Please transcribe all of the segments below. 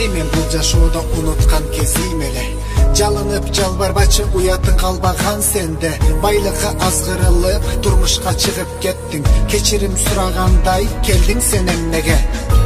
Seni men бул жашоодо унуткан кезим эле. Жалынып жалбарбачы уятың калбаган сенде. Байлыкка азгырылып турмушка чыгып кеттиң. Кечирим сурагандай келдиң сен эмнеге?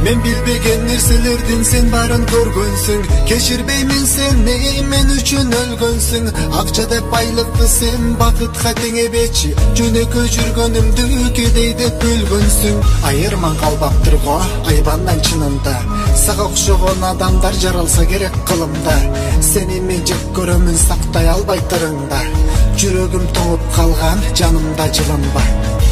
Мен билбеген нерселердин сен барын көргөнсүң. Кечирбеймин сени, мен үчүн өлгөнсүң. Акча деп байлыкты сен бакытка теңебечи. Жөнөкөй жүргөнүмдү кедей деп бөлгөнсүң. Айырман калбаптыр го айбандан чынында. Сага окшогон адамдар жаралса керек кылымда. Сени мен жек көрөмүн сактай албай тырыңда. Жүрөгүм тоңуп калган жанымда жылынба.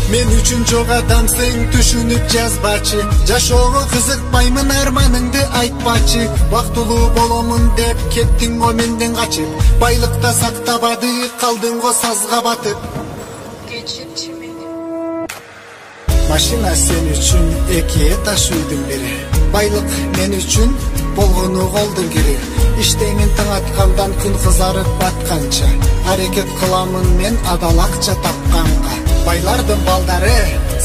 Мен үчүн жок адамсың, түшүнүп жазбачы. Жашоого кызыкпаймын, арманыңды айтпачы. Бактылуу боломун деп кеттиң го менден качып. Байлыкта сактабады, калдың го сазга батып. Кечирчи мени. Машина сен үчүн эки этаж үйдүн бири. Байлык мен үчүн болгону колдун кири. Иштеймин таң аткандан күн кызарып батканча. Аракет кыламын мен адал акча тапканга. Байлардын балдары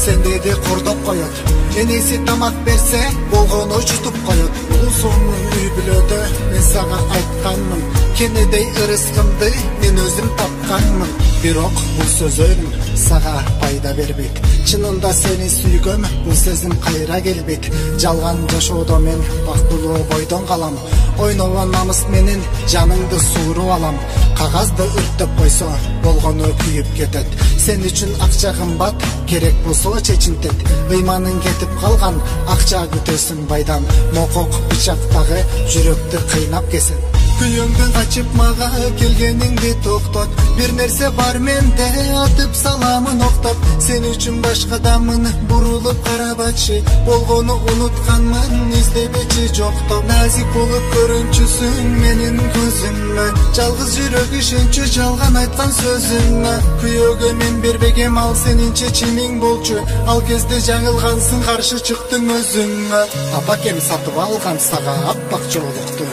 сендейди кордоп коет. Энеси тамак берсе болгону жутуп коет. Бул сонун үй бүлөдө мен сага айтканмын. Кенедей ырыскымды мен өзүм тапканмын. Бирок бул сөзөрүм сага пайда бербейт. Чынында сени сүйгөм, бул сезим кайра келбейт. Жалган жашоодо мен бактылуу бойдон калам. Ойногон намыс менен жаныңды сууруп алам. Кагазды өрттөп койсо болгону күйүп кетет. Сен үчүн акча кымбат, керек болсо чечинтет. Ыйманың кетип калган, акча күтөсүң байдан. Мокок бычактагы жүрөктү кыйнап кесет. Күйөңдөн качып мага келгениңди токтот. Бир нерсе бар менде, атып саламын октоп. Сен үчүн башка адамын бурулуп карабачы. Болгону унутканмын, издебечи жоктоп. Назик болуп көрүнчүсүң менин көзүмө. Жалгыз жүрөк ишенчү жалган айткан сөзүңө. Күйөөгө мен бербегем, ал сенин чечимиң болчу. Ал кезде жаңылгансың, каршы чыктың өзүңө. Апакем сатып алган сага аппак жоолукту.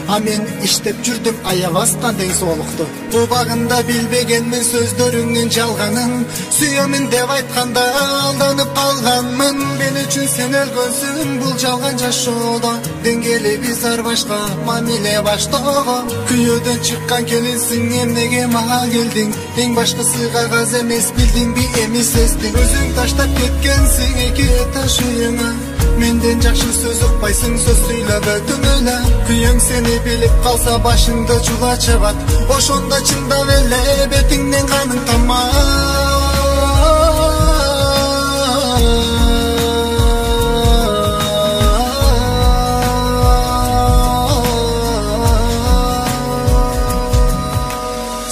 А мен иштеп жүрдүм аябастан ден соолукту. Убагында билбегенмин сөздөрүңдүн жалганын. Сүйөмүн деп айтканда алданып калганмын. Мен үчүн сен өлгөнсүң бул жалган жашоодо. Деңгели биз ар башка мамиле баштогон. Күйөөдөн чыккан келинсиң, эмнеге мага келдиң? Эң башкысы кагаз эмес, билдиңби эми сездиң? Өзүң таштап кеткенсиң эки этаж үйүңө. Менден жакшы сөз укпайсың, сөз сүйлөбөдүң эле. Күйөөң сени билип калса башыңды жула чабат. Ошондо чындап эле бетиңден каның тамат.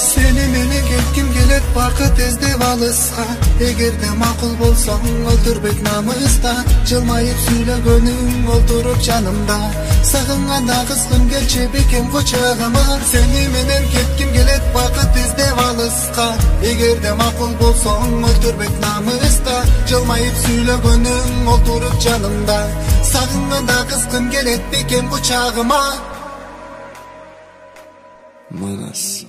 Сени менен кетким келет бакыт издеп алыска. Эгерде макул болсоң өлтүрбөйт намыста. Жылмайып сүйлөгөнүң олтуруп жанымда. Сагынганда кызгын келчи бекем кочагыма. Сени менен кетким келет бакыт издеп алыска. Эгерде макул болсоң өлтүрбөйт намыста. Жылмайып сүйлөгөнүң олтуруп жанымда. Сагынганда кызгын келет бекем кочагыма. Манас